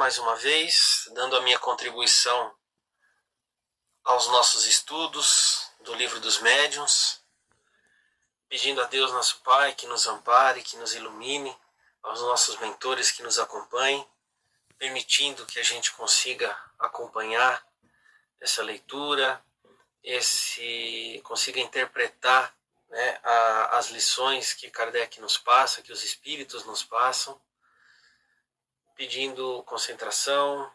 mais uma vez, dando a minha contribuição aos nossos estudos do Livro dos Médiuns, pedindo a Deus, nosso Pai, que nos ampare, que nos ilumine, aos nossos mentores que nos acompanhem, permitindo que a gente consiga acompanhar essa leitura, consiga interpretar, né, as lições que Kardec nos passa, que os espíritos nos passam, pedindo concentração,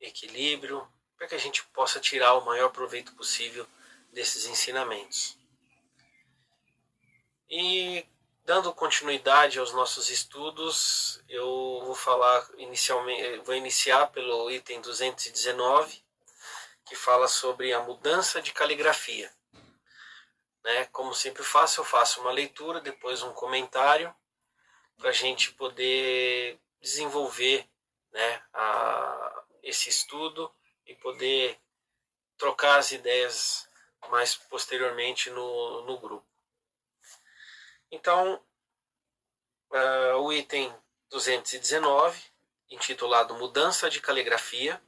equilíbrio, para que a gente possa tirar o maior proveito possível desses ensinamentos. E dando continuidade aos nossos estudos, eu vou iniciar pelo item 219, que fala sobre a mudança de caligrafia. Né? Como sempre faço, eu faço uma leitura, depois um comentário, para a gente poder desenvolver, né, esse estudo e poder trocar as ideias mais posteriormente no grupo. Então, o item 219, intitulado Mudança de Caligrafia,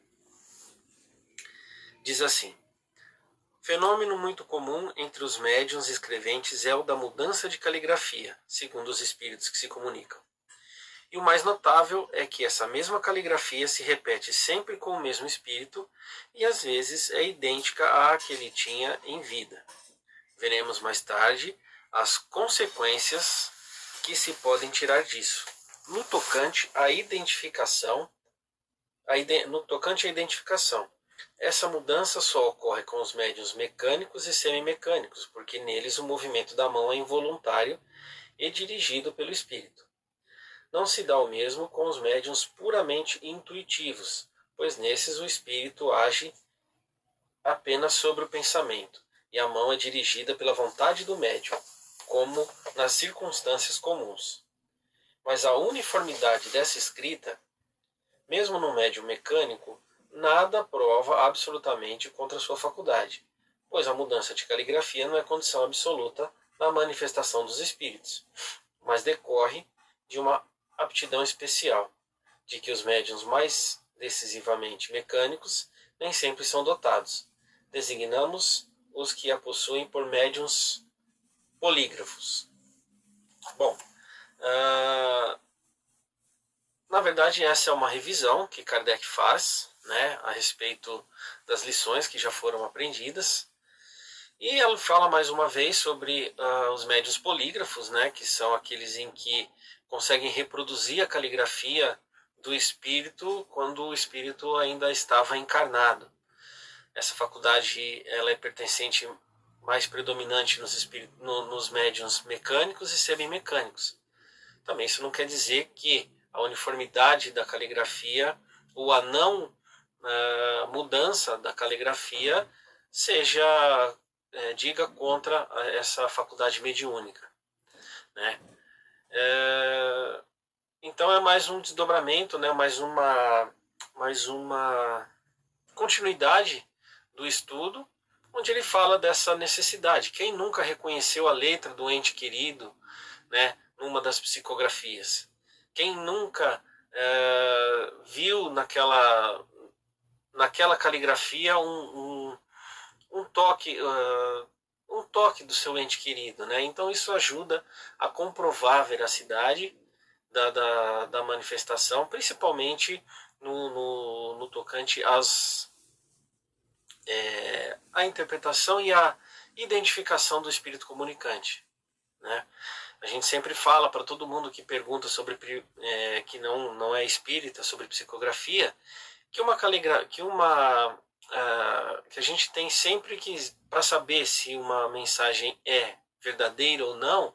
diz assim: fenômeno muito comum entre os médiuns escreventes é o da mudança de caligrafia, segundo os espíritos que se comunicam. E o mais notável é que essa mesma caligrafia se repete sempre com o mesmo espírito e às vezes é idêntica à que ele tinha em vida. Veremos mais tarde as consequências que se podem tirar disso. No tocante à identificação, essa mudança só ocorre com os médiuns mecânicos e semimecânicos, porque neles o movimento da mão é involuntário e dirigido pelo espírito. Não se dá o mesmo com os médiuns puramente intuitivos, pois nesses o espírito age apenas sobre o pensamento, e a mão é dirigida pela vontade do médium, como nas circunstâncias comuns. Mas a uniformidade dessa escrita, mesmo no médium mecânico, nada prova absolutamente contra sua faculdade, pois a mudança de caligrafia não é condição absoluta na manifestação dos espíritos, mas decorre de uma aptidão especial, de que os médiuns mais decisivamente mecânicos nem sempre são dotados. Designamos os que a possuem por médiuns polígrafos. Bom, na verdade essa é uma revisão que Kardec faz, né, a respeito das lições que já foram aprendidas. E ela fala mais uma vez sobre os médiuns polígrafos, né, que são aqueles em que conseguem reproduzir a caligrafia do espírito quando o espírito ainda estava encarnado. Essa faculdade ela é pertencente, mais predominante nos médiuns mecânicos e semimecânicos. Também isso não quer dizer que a uniformidade da caligrafia ou a não mudança da caligrafia diga contra essa faculdade mediúnica, né? Então é mais um desdobramento, né? mais uma continuidade do estudo, onde ele fala dessa necessidade. Quem nunca reconheceu a letra do ente querido, né, numa das psicografias? Quem nunca viu naquela caligrafia um toque do seu ente querido, né? Então isso ajuda a comprovar a veracidade da manifestação, principalmente no tocante à interpretação e à identificação do espírito comunicante, né? A gente sempre fala para todo mundo que pergunta sobre que não é espírita, sobre psicografia, que a gente tem sempre que, para saber se uma mensagem é verdadeira ou não,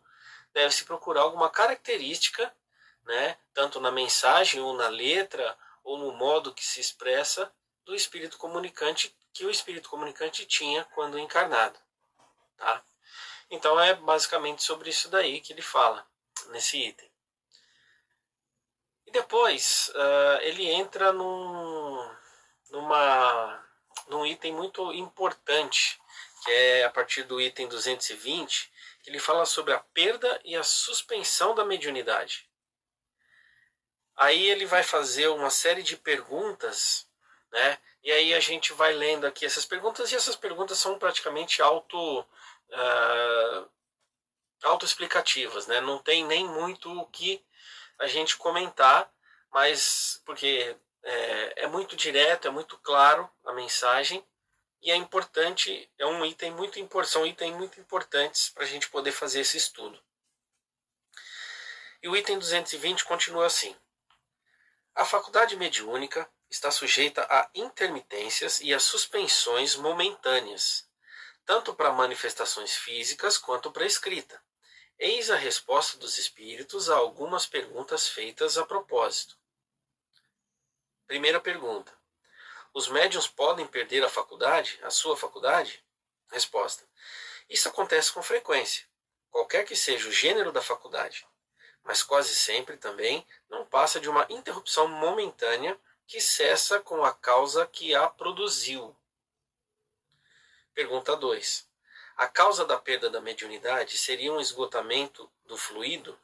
deve-se procurar alguma característica, né, tanto na mensagem ou na letra ou no modo que se expressa do espírito comunicante, que o espírito comunicante tinha quando encarnado, tá? Então é basicamente sobre isso daí que ele fala nesse item. E depois ele entra num item muito importante, que é a partir do item 220, que ele fala sobre a perda e a suspensão da mediunidade. Aí ele vai fazer uma série de perguntas, né? E aí a gente vai lendo aqui essas perguntas, e essas perguntas são praticamente autoexplicativas, né? Não tem nem muito o que a gente comentar, mas porque é muito direto, é muito claro a mensagem, e é importante, é um item muito importante, são itens muito importantes para a gente poder fazer esse estudo. E o item 220 continua assim: a faculdade mediúnica está sujeita a intermitências e a suspensões momentâneas, tanto para manifestações físicas quanto para escrita. Eis a resposta dos espíritos a algumas perguntas feitas a propósito. Primeira pergunta: os médiuns podem perder a faculdade, a sua faculdade? Resposta: isso acontece com frequência, qualquer que seja o gênero da faculdade, mas quase sempre também não passa de uma interrupção momentânea que cessa com a causa que a produziu. Pergunta 2. A causa da perda da mediunidade seria um esgotamento do fluido?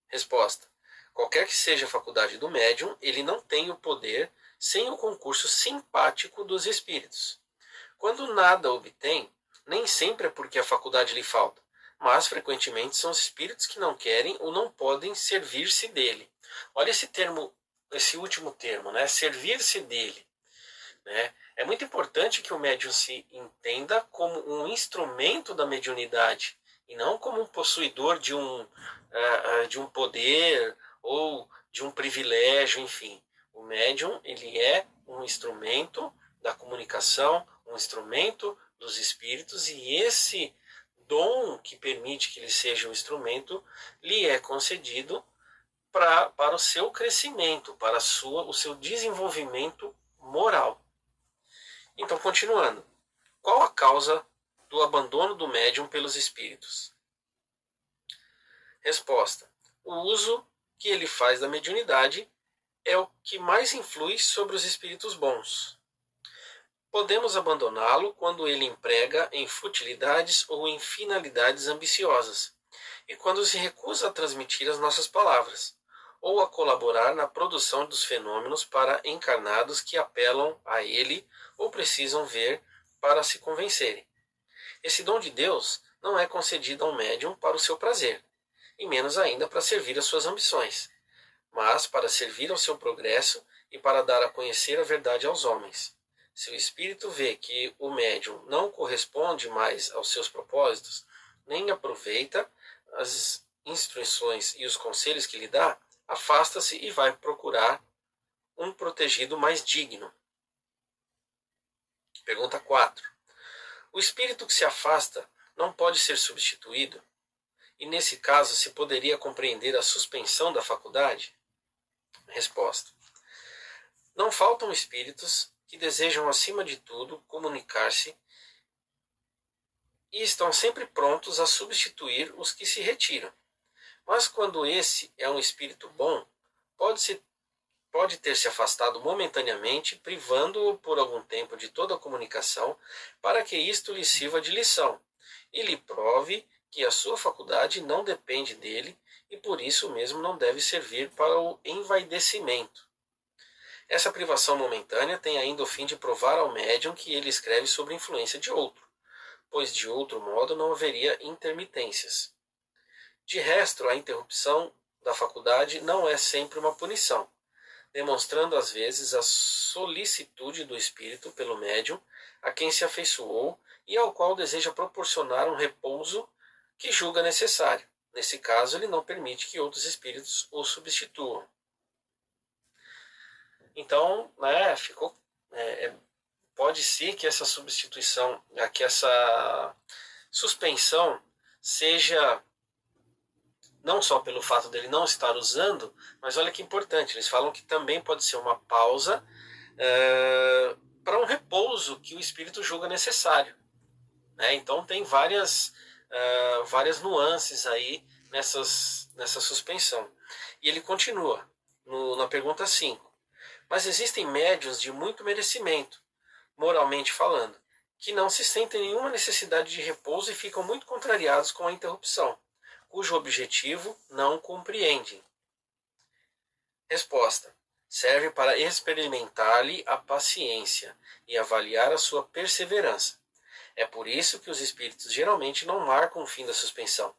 Resposta: qualquer que seja a faculdade do médium, ele não tem o poder sem o concurso simpático dos espíritos. Quando nada obtém, nem sempre é porque a faculdade lhe falta, mas frequentemente são os espíritos que não querem ou não podem servir-se dele. Olha esse termo, esse último termo, né? Servir-se dele. Né? É muito importante que o médium se entenda como um instrumento da mediunidade e não como um possuidor de um poder ou de um privilégio, enfim. O médium, ele é um instrumento da comunicação, um instrumento dos espíritos, e esse dom que permite que ele seja um instrumento lhe é concedido para o seu crescimento, para o seu desenvolvimento moral. Então, continuando. Qual a causa do abandono do médium pelos espíritos? Resposta: o uso que ele faz da mediunidade é o que mais influi sobre os espíritos bons. Podemos abandoná-lo quando ele emprega em futilidades ou em finalidades ambiciosas, e quando se recusa a transmitir as nossas palavras, ou a colaborar na produção dos fenômenos para encarnados que apelam a ele ou precisam ver para se convencerem. Esse dom de Deus não é concedido a um médium para o seu prazer, e menos ainda para servir às suas ambições, mas para servir ao seu progresso e para dar a conhecer a verdade aos homens. Se o espírito vê que o médium não corresponde mais aos seus propósitos, nem aproveita as instruções e os conselhos que lhe dá, afasta-se e vai procurar um protegido mais digno. Pergunta 4. O espírito que se afasta não pode ser substituído? E nesse caso se poderia compreender a suspensão da faculdade? Resposta: não faltam espíritos que desejam acima de tudo comunicar-se e estão sempre prontos a substituir os que se retiram. Mas quando esse é um espírito bom, pode ter se afastado momentaneamente, privando-o por algum tempo de toda a comunicação, para que isto lhe sirva de lição, e lhe prove que a sua faculdade não depende dele, e por isso mesmo não deve servir para o envaidecimento. Essa privação momentânea tem ainda o fim de provar ao médium que ele escreve sob influência de outro, pois de outro modo não haveria intermitências. De resto, a interrupção da faculdade não é sempre uma punição, demonstrando às vezes a solicitude do espírito pelo médium a quem se afeiçoou e ao qual deseja proporcionar um repouso que julga necessário. Nesse caso, ele não permite que outros espíritos o substituam. Então, né, pode ser que essa substituição, que essa suspensão seja não só pelo fato dele não estar usando, mas olha que importante, eles falam que também pode ser uma pausa para um repouso que o espírito julga necessário. Né? Então tem várias nuances aí nessa suspensão. E ele continua na pergunta 5. Mas existem médiuns de muito merecimento, moralmente falando, que não se sentem nenhuma necessidade de repouso e ficam muito contrariados com a interrupção, cujo objetivo não compreendem. Resposta: serve para experimentar-lhe a paciência e avaliar a sua perseverança. É por isso que os espíritos geralmente não marcam o fim da suspensão,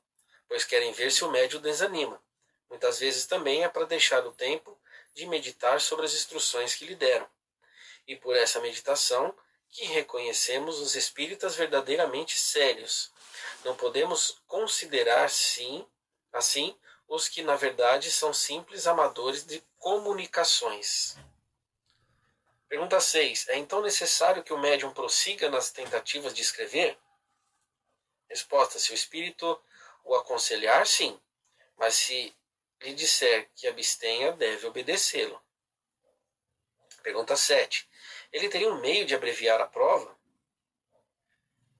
pois querem ver se o médium desanima. Muitas vezes também é para deixar o tempo de meditar sobre as instruções que lhe deram. E por essa meditação que reconhecemos os espíritas verdadeiramente sérios. Não podemos considerar, sim, assim, os que na verdade são simples amadores de comunicações. Pergunta 6. É então necessário que o médium prossiga nas tentativas de escrever? Resposta: se o espírito o aconselhar, sim, mas se lhe disser que abstenha, deve obedecê-lo. Pergunta 7. Ele teria um meio de abreviar a prova?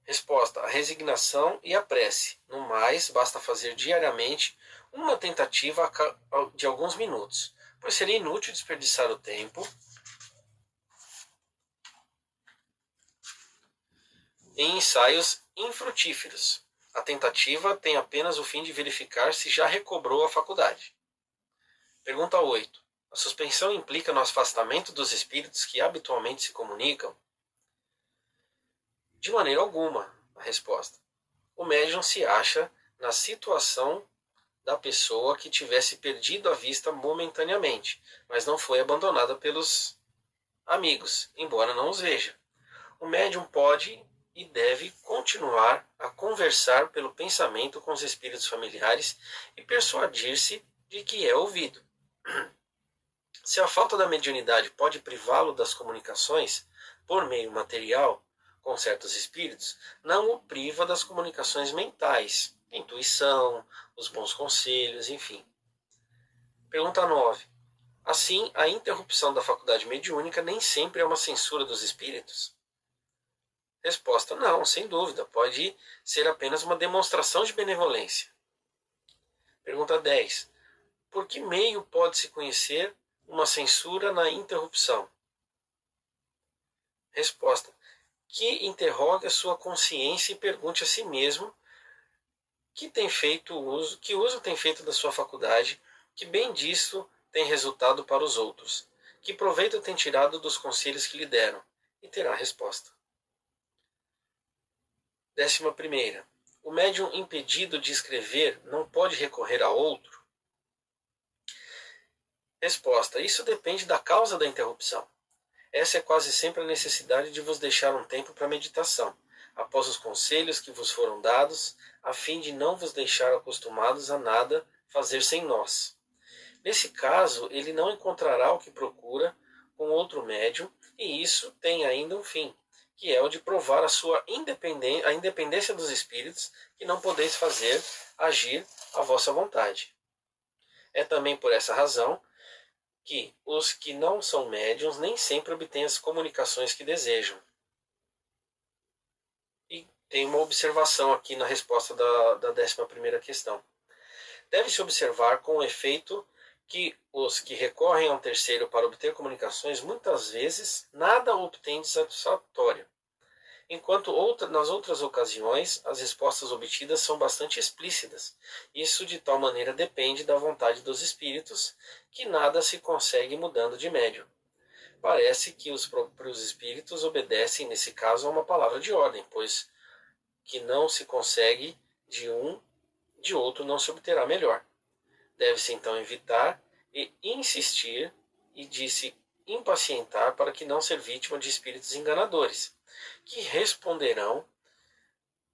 Resposta: a resignação e a prece. No mais, basta fazer diariamente uma tentativa de alguns minutos, pois seria inútil desperdiçar o tempo em ensaios infrutíferos. A tentativa tem apenas o fim de verificar se já recobrou a faculdade. Pergunta 8. A suspensão implica no afastamento dos espíritos que habitualmente se comunicam? De maneira alguma, a resposta. O médium se acha na situação da pessoa que tivesse perdido a vista momentaneamente, mas não foi abandonada pelos amigos, embora não os veja. O médium pode e deve continuar a conversar pelo pensamento com os espíritos familiares e persuadir-se de que é ouvido. Se a falta da mediunidade pode privá-lo das comunicações por meio material com certos espíritos, não o priva das comunicações mentais, intuição, os bons conselhos, enfim. Pergunta 9. Assim, a interrupção da faculdade mediúnica nem sempre é uma censura dos espíritos? Resposta: não, sem dúvida, pode ser apenas uma demonstração de benevolência. Pergunta 10. Por que meio pode-se conhecer uma censura na interrupção? Resposta: que interrogue a sua consciência e pergunte a si mesmo que uso tem feito da sua faculdade, que bem disso tem resultado para os outros, que proveito tem tirado dos conselhos que lhe deram, e terá resposta. 11. O médium impedido de escrever não pode recorrer a outro? Resposta: isso depende da causa da interrupção. Essa é quase sempre a necessidade de vos deixar um tempo para meditação, após os conselhos que vos foram dados, a fim de não vos deixar acostumados a nada fazer sem nós. Nesse caso, ele não encontrará o que procura com outro médium, e isso tem ainda um fim, que é o de provar a independência dos espíritos, que não podeis fazer agir à vossa vontade. É também por essa razão que os que não são médiuns nem sempre obtêm as comunicações que desejam. E tem uma observação aqui na resposta da 11ª questão. Deve-se observar com efeito que os que recorrem a um terceiro para obter comunicações muitas vezes nada obtêm de satisfatório, enquanto nas outras ocasiões as respostas obtidas são bastante explícitas. Isso de tal maneira depende da vontade dos espíritos, que nada se consegue mudando de médium. Parece que os próprios espíritos obedecem nesse caso a uma palavra de ordem, pois que não se consegue de outro não se obterá melhor. Deve-se então evitar e insistir e de se impacientar para que não ser vítima de espíritos enganadores, que responderão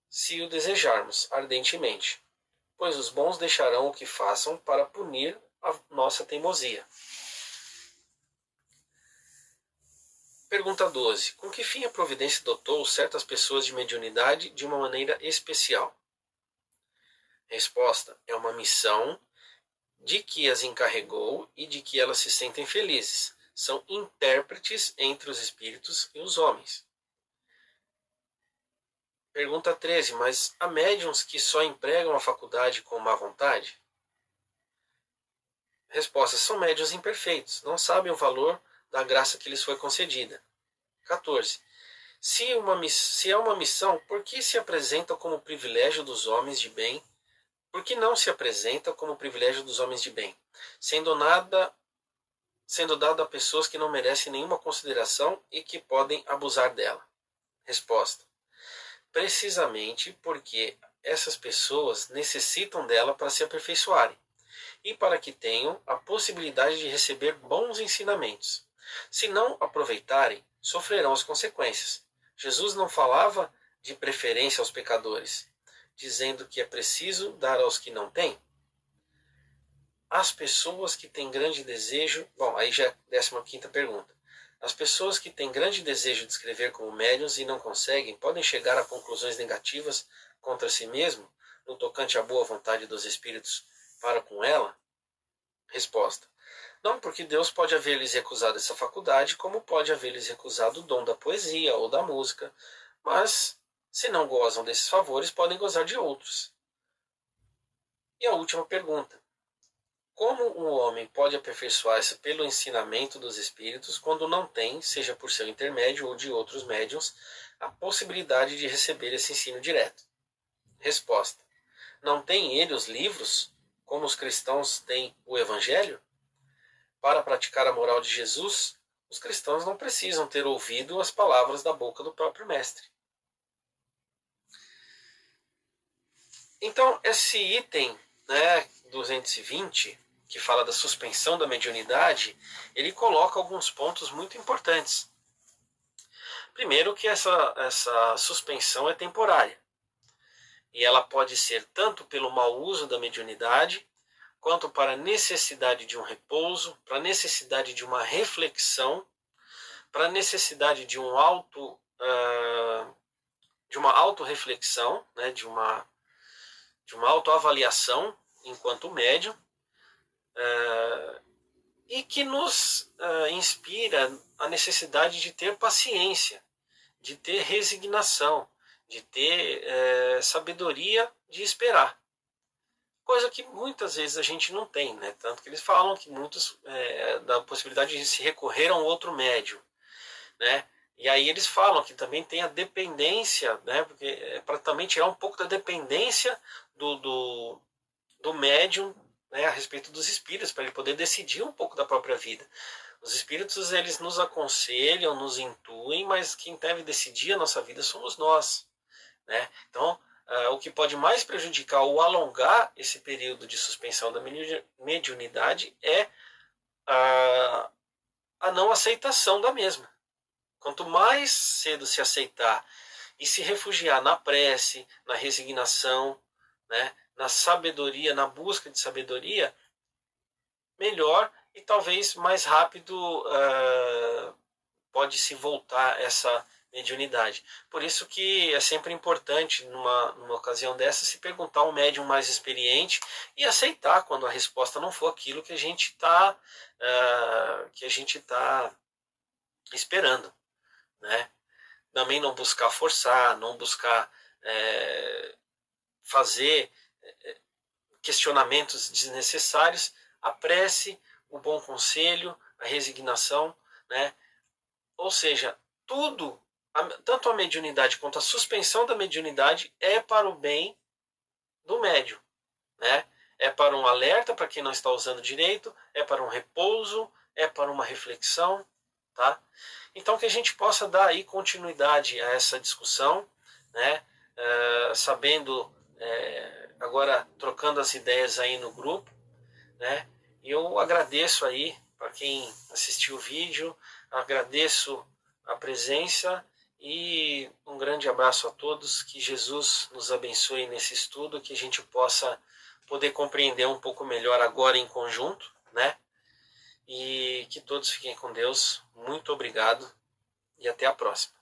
se o desejarmos ardentemente, pois os bons deixarão o que façam para punir a nossa teimosia. Pergunta 12. Com que fim a providência dotou certas pessoas de mediunidade de uma maneira especial? Resposta: é uma missão de que as encarregou e de que elas se sentem felizes. São intérpretes entre os espíritos e os homens. Pergunta 13. Mas há médiuns que só empregam a faculdade com má vontade? Resposta: são médiuns imperfeitos, não sabem o valor da graça que lhes foi concedida. 14. Se é uma missão, por que se apresenta como privilégio dos homens de bem? Por que não se apresenta como privilégio dos homens de bem? Sendo nada sendo dado a pessoas que não merecem nenhuma consideração e que podem abusar dela? Resposta: precisamente porque essas pessoas necessitam dela para se aperfeiçoarem e para que tenham a possibilidade de receber bons ensinamentos. Se não aproveitarem, sofrerão as consequências. Jesus não falava de preferência aos pecadores, dizendo que é preciso dar aos que não têm? As pessoas que têm grande desejo... Bom, aí já é a 15ª pergunta. As pessoas que têm grande desejo de escrever como médiuns e não conseguem, podem chegar a conclusões negativas contra si mesmo, no tocante à boa vontade dos espíritos para com ela? Resposta: não, porque Deus pode haver-lhes recusado essa faculdade, como pode haver-lhes recusado o dom da poesia ou da música, mas, se não gozam desses favores, podem gozar de outros. E a última pergunta: como um homem pode aperfeiçoar-se pelo ensinamento dos espíritos quando não tem, seja por seu intermédio ou de outros médiuns, a possibilidade de receber esse ensino direto? Resposta: não tem ele os livros, como os cristãos têm o Evangelho? Para praticar a moral de Jesus, os cristãos não precisam ter ouvido as palavras da boca do próprio Mestre. Então, esse item, 220, que fala da suspensão da mediunidade, ele coloca alguns pontos muito importantes. Primeiro, que essa suspensão é temporária. E ela pode ser tanto pelo mau uso da mediunidade, quanto para a necessidade de um repouso, para a necessidade de uma reflexão, para a necessidade de uma autorreflexão, de uma autoavaliação enquanto médium, e que nos inspira a necessidade de ter paciência, de ter resignação, de ter sabedoria de esperar. Coisa que muitas vezes a gente não tem, né? Tanto que eles falam que muitos da possibilidade de se recorrer a um outro médium, né? E aí eles falam que também tem a dependência, né? Porque é para também tirar um pouco da dependência do médium, né? A respeito dos espíritos, para ele poder decidir um pouco da própria vida. Os espíritos, eles nos aconselham, nos intuem, mas quem deve decidir a nossa vida somos nós, né? Então, o que pode mais prejudicar ou alongar esse período de suspensão da mediunidade é a não aceitação da mesma. Quanto mais cedo se aceitar e se refugiar na prece, na resignação, né, na sabedoria, na busca de sabedoria, melhor e talvez mais rápido pode se voltar essa mediunidade. Por isso que é sempre importante, numa ocasião dessa, se perguntar a um médium mais experiente e aceitar quando a resposta não for aquilo que a gente está esperando, né? Também não buscar forçar, não buscar fazer questionamentos desnecessários. A prece, o bom conselho, a resignação, né? Ou seja, tudo, tanto a mediunidade quanto a suspensão da mediunidade é para o bem do médium, né? É para um alerta para quem não está usando direito, é para um repouso, é para uma reflexão, tá? Então que a gente possa dar aí continuidade a essa discussão, né? Sabendo, agora trocando as ideias aí no grupo, né? E eu agradeço aí para quem assistiu o vídeo, agradeço a presença e um grande abraço a todos, que Jesus nos abençoe nesse estudo, que a gente possa poder compreender um pouco melhor agora em conjunto, né? E que todos fiquem com Deus. Muito obrigado e até a próxima.